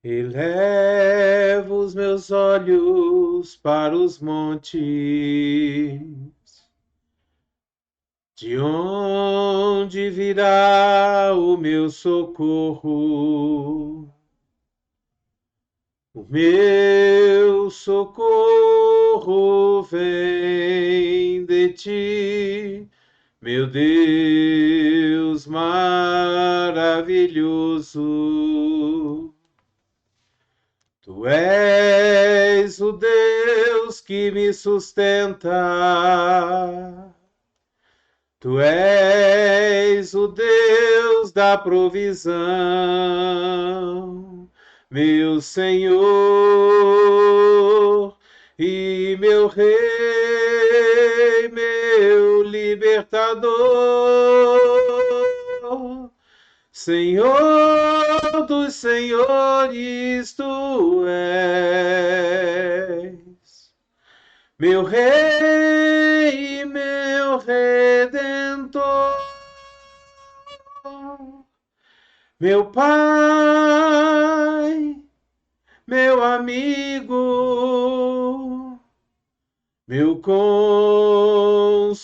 Elevo os meus olhos para os montes, de onde virá o meu socorro? O meu socorro vem de ti, meu Deus maravilhoso. Tu és o Deus que me sustenta. Tu és o Deus da provisão, meu Senhor e meu Rei, meu libertador. Senhor dos senhores, tu és meu Rei e meu Redentor, meu Pai, meu amigo, meu Consolador.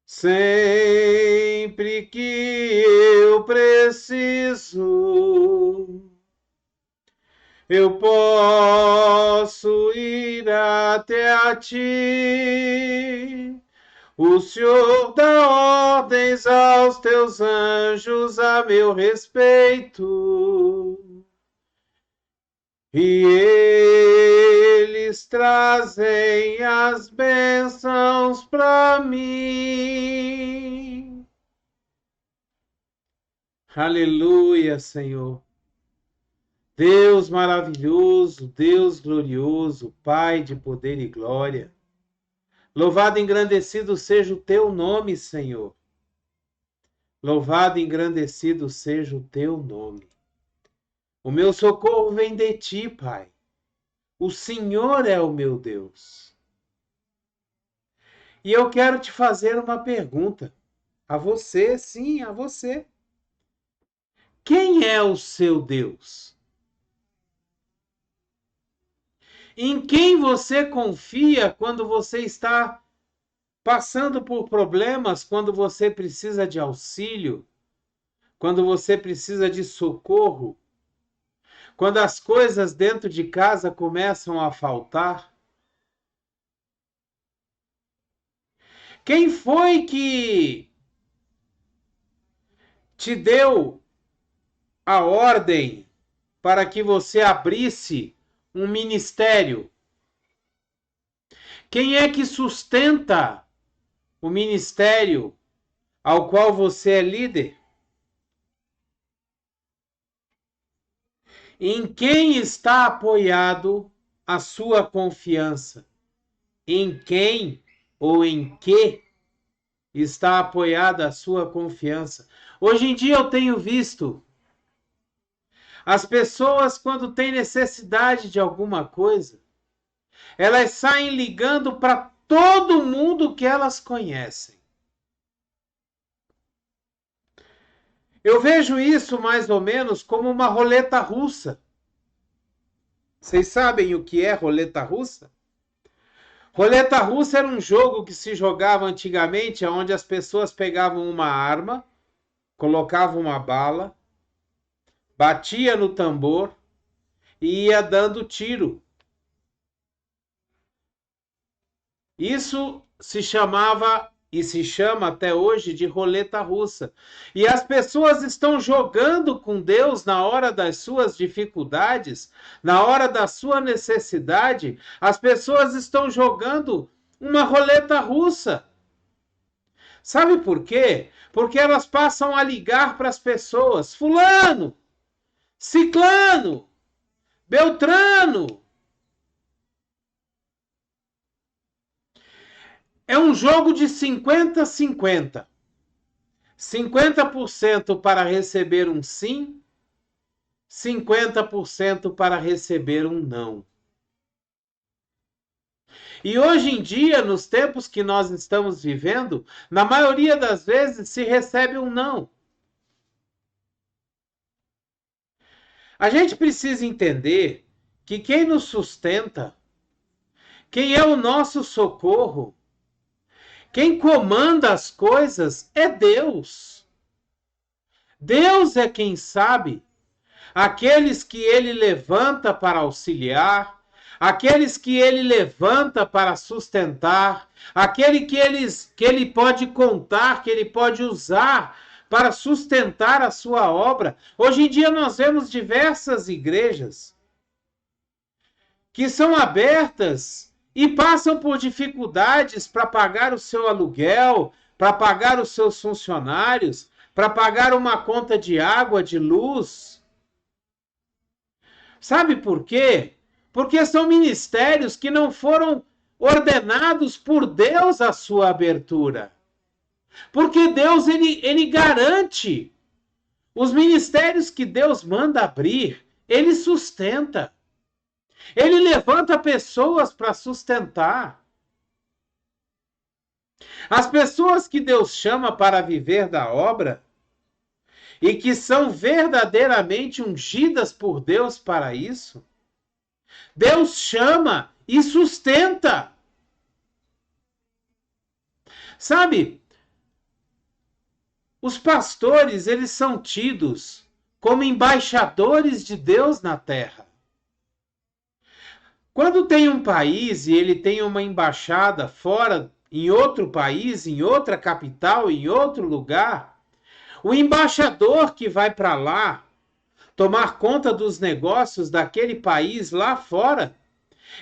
Sempre que eu preciso, eu posso ir até a ti. O Senhor dá ordens aos teus anjos a meu respeito, e eles trazem as bênçãos para mim. Aleluia, Senhor. Deus maravilhoso, Deus glorioso, Pai de poder e glória. Louvado e engrandecido seja o teu nome, Senhor. Louvado e engrandecido seja o teu nome. O meu socorro vem de ti, Pai. O Senhor é o meu Deus. E eu quero te fazer uma pergunta. A você, sim, a você. Quem é o seu Deus? Em quem você confia quando você está passando por problemas, quando você precisa de auxílio, quando você precisa de socorro, quando as coisas dentro de casa começam a faltar? Quem foi que te deu a ordem para que você abrisse um ministério? Quem é que sustenta o ministério ao qual você é líder? Em quem está apoiado a sua confiança? Em quem ou em que está apoiada a sua confiança? Hoje em dia eu tenho visto as pessoas, quando têm necessidade de alguma coisa, elas saem ligando para todo mundo que elas conhecem. Eu vejo isso mais ou menos como uma roleta russa. Vocês sabem o que é roleta russa? Roleta russa era um jogo que se jogava antigamente, onde as pessoas pegavam uma arma, colocavam uma bala, batia no tambor e ia dando tiro. Isso se chamava e se chama até hoje de roleta russa. E as pessoas estão jogando com Deus na hora das suas dificuldades, na hora da sua necessidade. As pessoas estão jogando uma roleta russa. Sabe por quê? Porque elas passam a ligar para as pessoas: Fulano, Ciclano, Beltrano. É um jogo de 50-50. 50% para receber um sim, 50% para receber um não. E hoje em dia, nos tempos que nós estamos vivendo, na maioria das vezes se recebe um não. A gente precisa entender que quem nos sustenta, quem é o nosso socorro, quem comanda as coisas é Deus. Deus é quem sabe. Aqueles que ele levanta para auxiliar, aqueles que ele levanta para sustentar, aquele que ele pode contar, que ele pode usar para sustentar a sua obra. Hoje em dia nós vemos diversas igrejas que são abertas e passam por dificuldades para pagar o seu aluguel, para pagar os seus funcionários, para pagar uma conta de água, de luz. Sabe por quê? Porque são ministérios que não foram ordenados por Deus a sua abertura. Porque Deus, ele garante. Os ministérios que Deus manda abrir, ele sustenta. Ele levanta pessoas para sustentar. As pessoas que Deus chama para viver da obra e que são verdadeiramente ungidas por Deus para isso, Deus chama e sustenta. Sabe, os pastores, eles são tidos como embaixadores de Deus na terra. Quando tem um país e ele tem uma embaixada fora, em outro país, em outra capital, em outro lugar, o embaixador que vai para lá tomar conta dos negócios daquele país lá fora,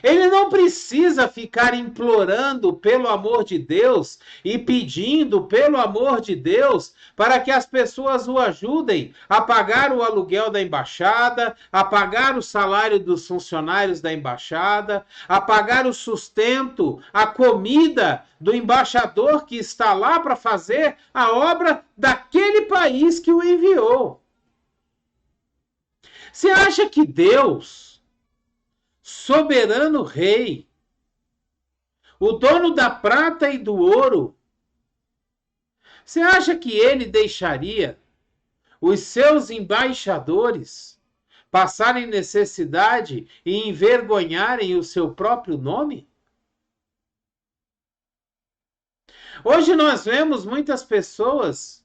ele não precisa ficar implorando pelo amor de Deus e pedindo pelo amor de Deus para que as pessoas o ajudem a pagar o aluguel da embaixada, a pagar o salário dos funcionários da embaixada, a pagar o sustento, a comida do embaixador que está lá para fazer a obra daquele país que o enviou. Você acha que Deus, soberano rei, o dono da prata e do ouro, você acha que ele deixaria os seus embaixadores passarem necessidade e envergonharem o seu próprio nome? Hoje nós vemos muitas pessoas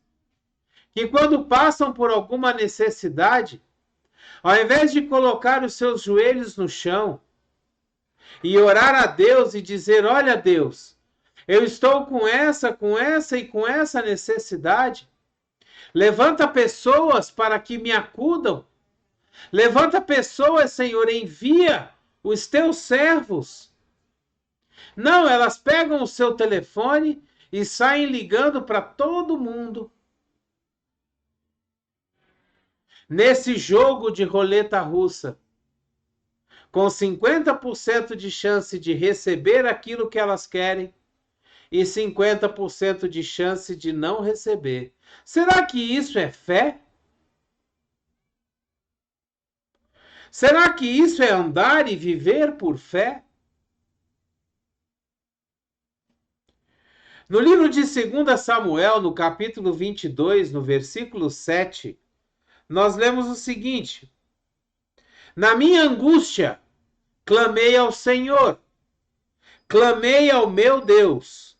que, quando passam por alguma necessidade, ao invés de colocar os seus joelhos no chão e orar a Deus e dizer: olha, Deus, eu estou com essa e com essa necessidade. Levanta pessoas para que me acudam. Levanta pessoas, Senhor, envia os teus servos. Não, elas pegam o seu telefone e saem ligando para todo mundo. Nesse jogo de roleta russa, com 50% de chance de receber aquilo que elas querem e 50% de chance de não receber. Será que isso é fé? Será que isso é andar e viver por fé? No livro de 2 Samuel, no capítulo 22, no versículo 7, nós lemos o seguinte: na minha angústia, clamei ao Senhor, clamei ao meu Deus.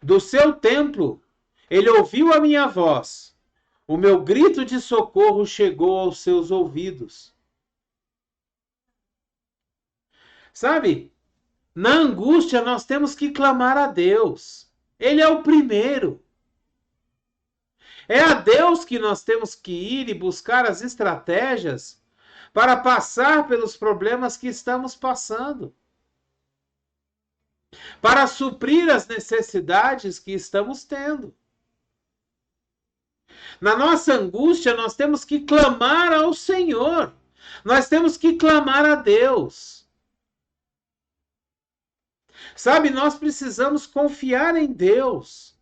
Do seu templo, ele ouviu a minha voz. O meu grito de socorro chegou aos seus ouvidos. Sabe, na angústia nós temos que clamar a Deus. Ele é o primeiro. É a Deus que nós temos que ir e buscar as estratégias para passar pelos problemas que estamos passando, para suprir as necessidades que estamos tendo. Na nossa angústia, nós temos que clamar ao Senhor. Nós temos que clamar a Deus. Sabe, nós precisamos confiar em Deus.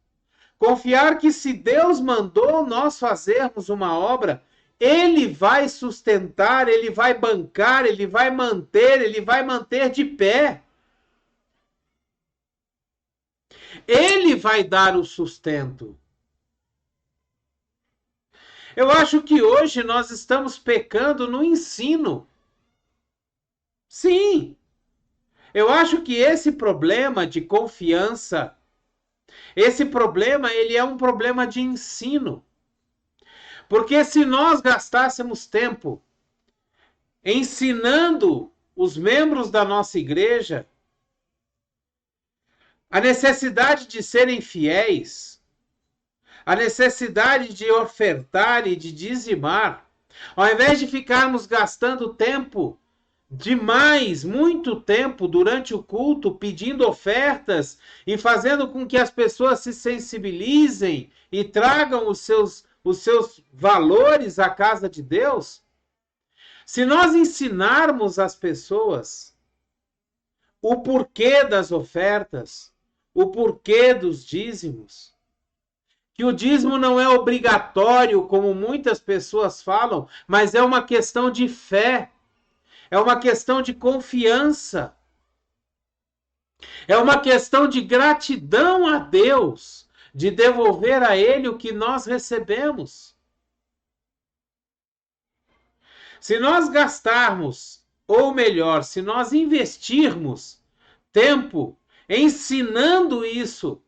Confiar que se Deus mandou nós fazermos uma obra, Ele vai sustentar, Ele vai bancar, Ele vai manter de pé. Ele vai dar o sustento. Eu acho que hoje nós estamos pecando no ensino. Sim, eu acho que esse problema de confiança, esse problema, ele é um problema de ensino. Porque se nós gastássemos tempo ensinando os membros da nossa igreja a necessidade de serem fiéis, a necessidade de ofertar e de dizimar, ao invés de ficarmos gastando tempo demais, muito tempo durante o culto, pedindo ofertas e fazendo com que as pessoas se sensibilizem e tragam os seus valores à casa de Deus, se nós ensinarmos as pessoas o porquê das ofertas, o porquê dos dízimos, que o dízimo não é obrigatório, como muitas pessoas falam, mas é uma questão de fé, é uma questão de confiança, é uma questão de gratidão a Deus, de devolver a Ele o que nós recebemos. Se nós gastarmos, ou melhor, se nós investirmos tempo ensinando isso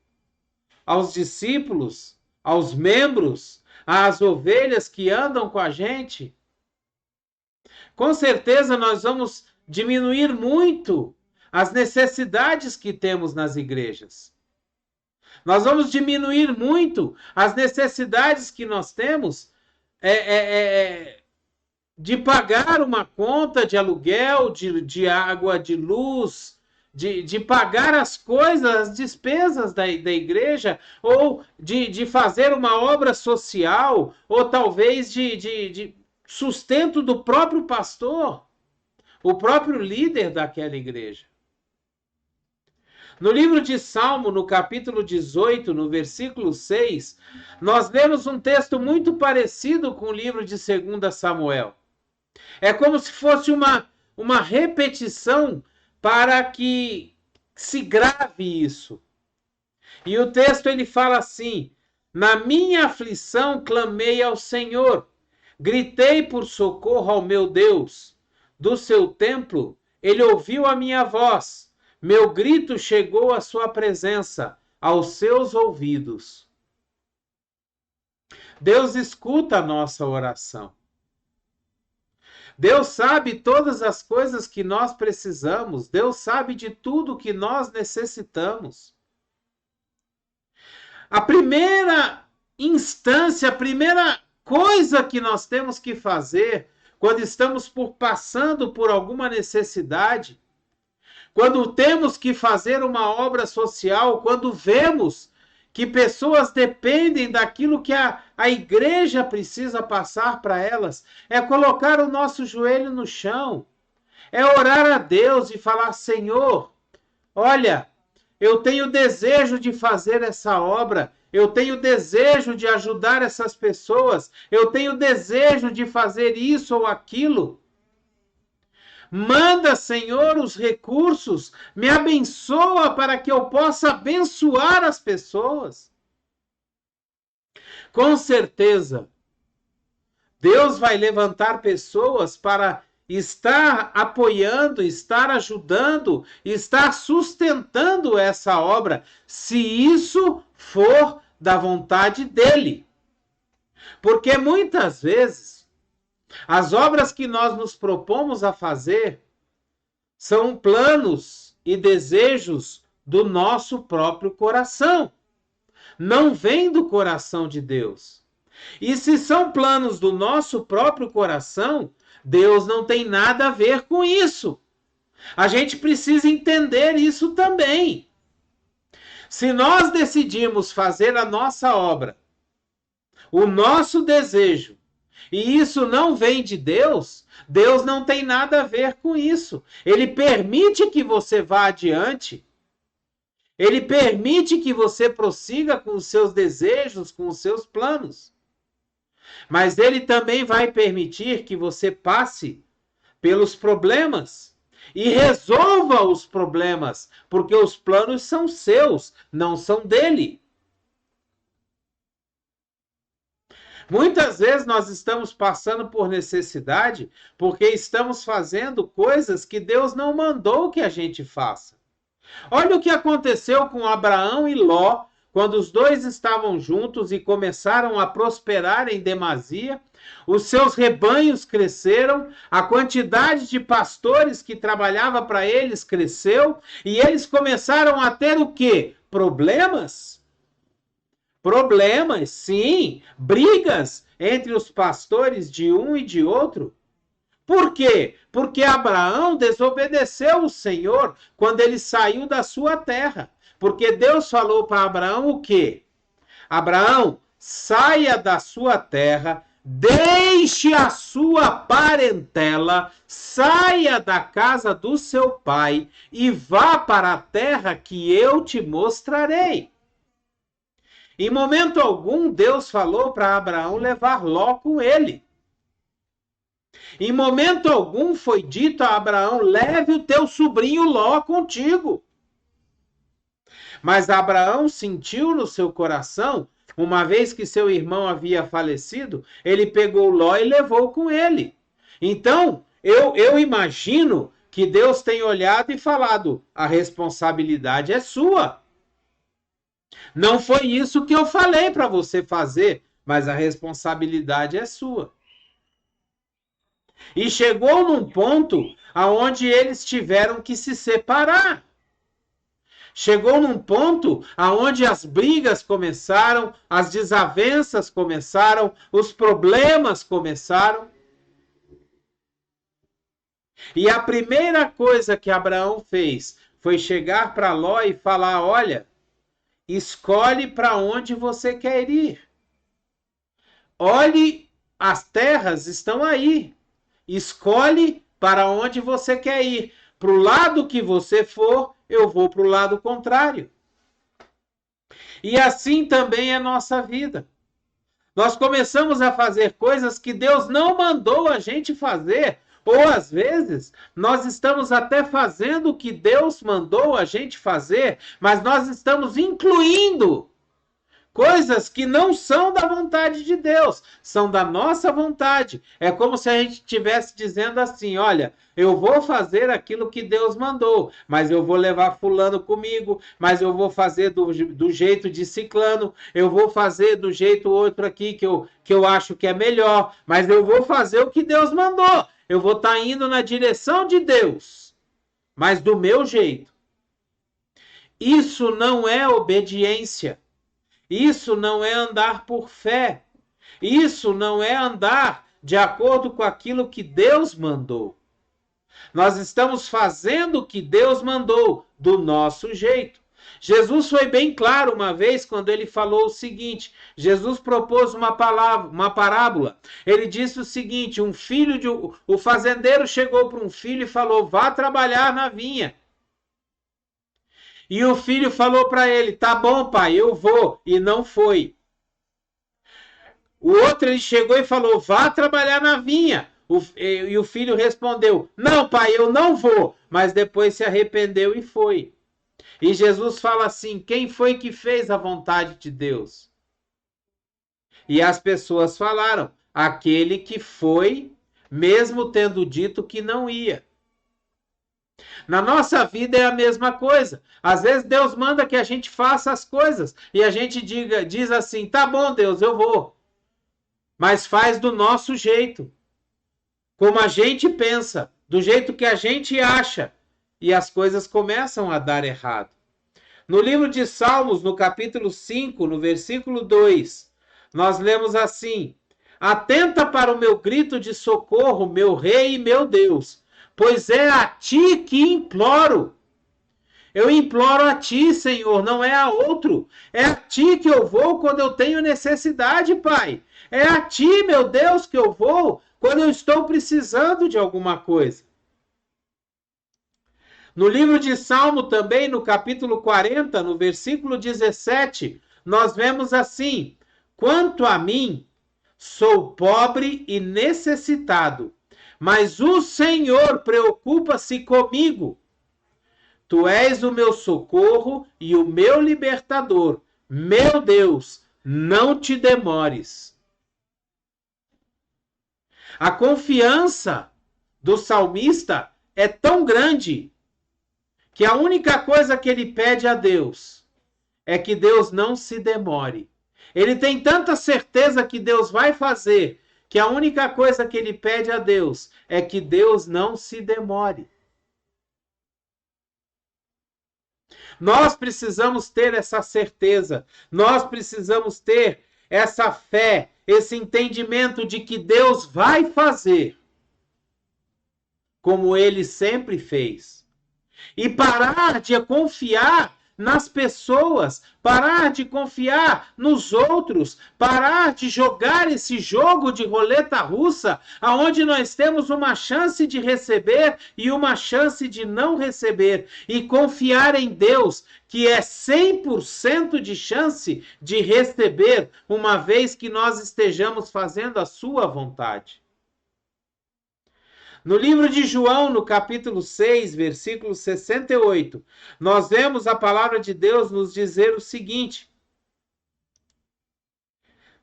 aos discípulos, aos membros, às ovelhas que andam com a gente, com certeza nós vamos diminuir muito as necessidades que temos nas igrejas. Nós vamos diminuir muito as necessidades que nós temos de pagar uma conta de aluguel, de água, de luz, de pagar as coisas, as despesas da igreja, ou de fazer uma obra social, ou talvez de sustento do próprio pastor, o próprio líder daquela igreja. No livro de Salmo, no capítulo 18, no versículo 6, nós lemos um texto muito parecido com o livro de 2 Samuel. É como se fosse uma repetição para que se grave isso. E o texto ele fala assim: na minha aflição clamei ao Senhor, gritei por socorro ao meu Deus. Do seu templo ele ouviu a minha voz, meu grito chegou à sua presença, aos seus ouvidos. Deus escuta a nossa oração. Deus sabe todas as coisas que nós precisamos. Deus sabe de tudo que nós necessitamos. A primeira instância, a primeira coisa que nós temos que fazer quando estamos passando por alguma necessidade, quando temos que fazer uma obra social, quando vemos que pessoas dependem daquilo que a igreja precisa passar para elas, é colocar o nosso joelho no chão, é orar a Deus e falar: Senhor, olha, eu tenho desejo de fazer essa obra, eu tenho desejo de ajudar essas pessoas, eu tenho desejo de fazer isso ou aquilo. Manda, Senhor, os recursos, me abençoa para que eu possa abençoar as pessoas. Com certeza, Deus vai levantar pessoas para estar apoiando, estar ajudando, estar sustentando essa obra, se isso for da vontade dele. Porque muitas vezes as obras que nós nos propomos a fazer são planos e desejos do nosso próprio coração. Não vem do coração de Deus. E se são planos do nosso próprio coração, Deus não tem nada a ver com isso. A gente precisa entender isso também. Se nós decidimos fazer a nossa obra, o nosso desejo, e isso não vem de Deus, Deus não tem nada a ver com isso. Ele permite que você vá adiante. Ele permite que você prossiga com os seus desejos, com os seus planos. Mas ele também vai permitir que você passe pelos problemas. e resolva os problemas, porque os planos são seus, não são dele. Muitas vezes nós estamos passando por necessidade porque estamos fazendo coisas que Deus não mandou que a gente faça. Olha o que aconteceu com Abraão e Ló, quando os dois estavam juntos e começaram a prosperar em demasia. Os seus rebanhos cresceram, a quantidade de pastores que trabalhava para eles cresceu, e eles começaram a ter o quê? Problemas? Problemas, sim, brigas entre os pastores de um e de outro. Por quê? Porque Abraão desobedeceu o Senhor quando ele saiu da sua terra. Porque Deus falou para Abraão o quê? Abraão, saia da sua terra, deixe a sua parentela, saia da casa do seu pai e vá para a terra que eu te mostrarei. Em momento algum, Deus falou para Abraão levar Ló com ele. Em momento algum foi dito a Abraão, leve o teu sobrinho Ló contigo. Mas Abraão sentiu no seu coração, uma vez que seu irmão havia falecido, ele pegou Ló e levou com ele. Então, eu imagino que Deus tem olhado e falado, a responsabilidade é sua. Não foi isso que eu falei para você fazer, mas a responsabilidade é sua. E chegou num ponto aonde eles tiveram que se separar. Chegou num ponto aonde as brigas começaram, as desavenças começaram, os problemas começaram. E a primeira coisa que Abraão fez foi chegar para Ló e falar, olha, escolhe para onde você quer ir. Olhe, as terras estão aí. Escolhe para onde você quer ir. Para o lado que você for, eu vou para o lado contrário. E assim também é nossa vida. Nós começamos a fazer coisas que Deus não mandou a gente fazer. Ou às vezes, nós estamos até fazendo o que Deus mandou a gente fazer, mas nós estamos incluindo coisas que não são da vontade de Deus, são da nossa vontade. É como se a gente estivesse dizendo assim, olha, eu vou fazer aquilo que Deus mandou, mas eu vou levar fulano comigo, mas eu vou fazer do jeito de ciclano, eu vou fazer do jeito outro aqui que eu acho que é melhor, mas eu vou fazer o que Deus mandou. Eu vou estar indo na direção de Deus, mas do meu jeito. Isso não é obediência. Isso não é andar por fé. Isso não é andar de acordo com aquilo que Deus mandou. Nós estamos fazendo o que Deus mandou, do nosso jeito. Jesus foi bem claro uma vez quando ele falou o seguinte, Jesus propôs uma parábola. Ele disse o seguinte, o fazendeiro chegou para um filho e falou, vá trabalhar na vinha. E o filho falou para ele, tá bom pai, eu vou, e não foi. O outro ele chegou e falou, vá trabalhar na vinha. E o filho respondeu, não pai, eu não vou, mas depois se arrependeu e foi. E Jesus fala assim, quem foi que fez a vontade de Deus? E as pessoas falaram, aquele que foi, mesmo tendo dito que não ia. Na nossa vida é a mesma coisa. Às vezes Deus manda que a gente faça as coisas e a gente diz assim, tá bom Deus, eu vou. Mas faz do nosso jeito. Como a gente pensa, do jeito que a gente acha. E as coisas começam a dar errado. No livro de Salmos, no capítulo 5, no versículo 2, nós lemos assim, atenta para o meu grito de socorro, meu rei e meu Deus, pois é a ti que imploro. Eu imploro a ti, Senhor, não é a outro. É a ti que eu vou quando eu tenho necessidade, Pai. É a ti, meu Deus, que eu vou quando eu estou precisando de alguma coisa. No livro de Salmo também, no capítulo 40, no versículo 17, nós vemos assim, quanto a mim, sou pobre e necessitado, mas o Senhor preocupa-se comigo. Tu és o meu socorro e o meu libertador. Meu Deus, não te demores. A confiança do salmista é tão grande que a única coisa que ele pede a Deus é que Deus não se demore. Ele tem tanta certeza que Deus vai fazer, que a única coisa que ele pede a Deus é que Deus não se demore. Nós precisamos ter essa certeza, nós precisamos ter essa fé, esse entendimento de que Deus vai fazer como ele sempre fez. E parar de confiar nas pessoas, parar de confiar nos outros, parar de jogar esse jogo de roleta russa, aonde nós temos uma chance de receber e uma chance de não receber, e confiar em Deus, que é 100% de chance de receber, uma vez que nós estejamos fazendo a sua vontade. No livro de João, no capítulo 6, versículo 68, nós vemos a palavra de Deus nos dizer o seguinte: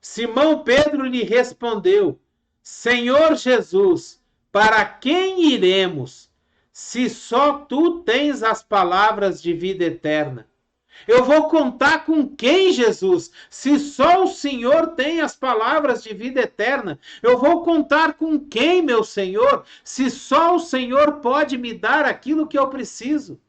Simão Pedro lhe respondeu: Senhor Jesus, para quem iremos, se só tu tens as palavras de vida eterna? Eu vou contar com quem, Jesus? Se só o Senhor tem as palavras de vida eterna. Eu vou contar com quem, meu Senhor? Se só o Senhor pode me dar aquilo que eu preciso.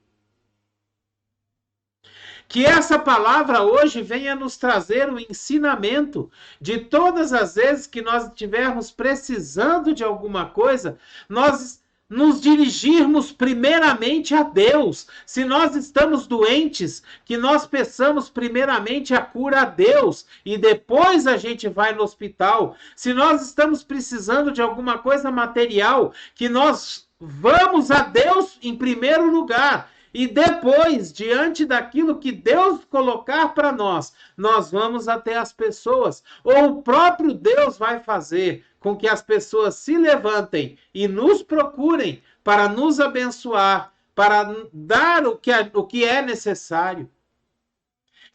Que essa palavra hoje venha nos trazer o ensinamento de todas as vezes que nós estivermos precisando de alguma coisa, nós nos dirigirmos primeiramente a Deus. Se nós estamos doentes, que nós peçamos primeiramente a cura a Deus e depois a gente vai no hospital. Se nós estamos precisando de alguma coisa material, que nós vamos a Deus em primeiro lugar. E depois, diante daquilo que Deus colocar para nós, nós vamos até as pessoas. Ou o próprio Deus vai fazer com que as pessoas se levantem e nos procurem para nos abençoar, para dar o que é necessário.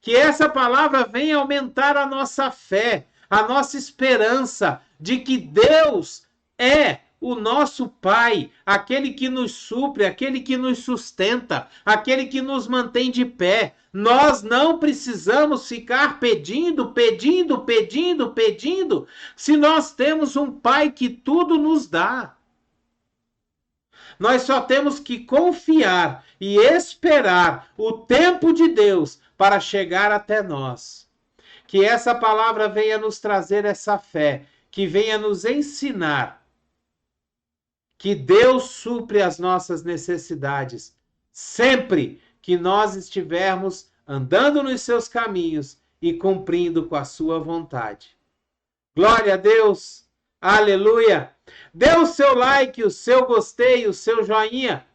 Que essa palavra venha aumentar a nossa fé, a nossa esperança de que Deus é o nosso Pai, aquele que nos supre, aquele que nos sustenta, aquele que nos mantém de pé. Nós não precisamos ficar pedindo, se nós temos um Pai que tudo nos dá. Nós só temos que confiar e esperar o tempo de Deus para chegar até nós. Que essa palavra venha nos trazer essa fé, que venha nos ensinar que Deus supre as nossas necessidades, sempre que nós estivermos andando nos seus caminhos e cumprindo com a sua vontade. Glória a Deus! Aleluia! Dê o seu like, o seu gostei, o seu joinha.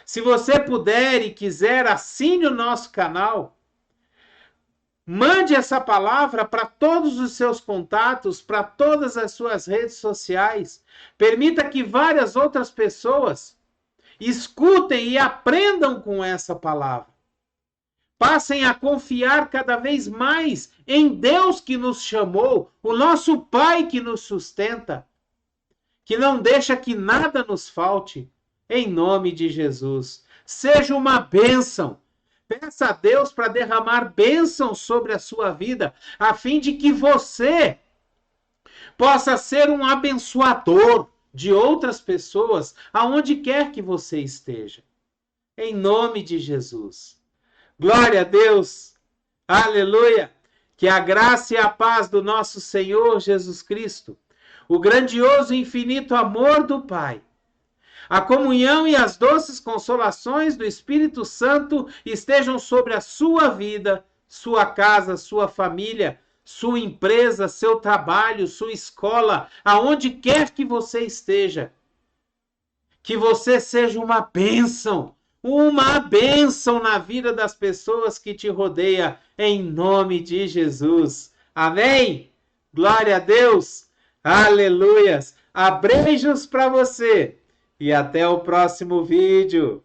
Se você puder e quiser, assine o nosso canal. Mande essa palavra para todos os seus contatos, para todas as suas redes sociais. Permita que várias outras pessoas escutem e aprendam com essa palavra. Passem a confiar cada vez mais em Deus que nos chamou, o nosso Pai que nos sustenta, que não deixa que nada nos falte, em nome de Jesus. Seja uma bênção. Peça a Deus para derramar bênção sobre a sua vida, a fim de que você possa ser um abençoador de outras pessoas, aonde quer que você esteja. Em nome de Jesus. Glória a Deus. Aleluia. Que a graça e a paz do nosso Senhor Jesus Cristo, o grandioso e infinito amor do Pai, a comunhão e as doces consolações do Espírito Santo estejam sobre a sua vida, sua casa, sua família, sua empresa, seu trabalho, sua escola, aonde quer que você esteja. Que você seja uma bênção na vida das pessoas que te rodeiam, em nome de Jesus. Amém? Glória a Deus. Aleluias. Abreijos para você e até o próximo vídeo.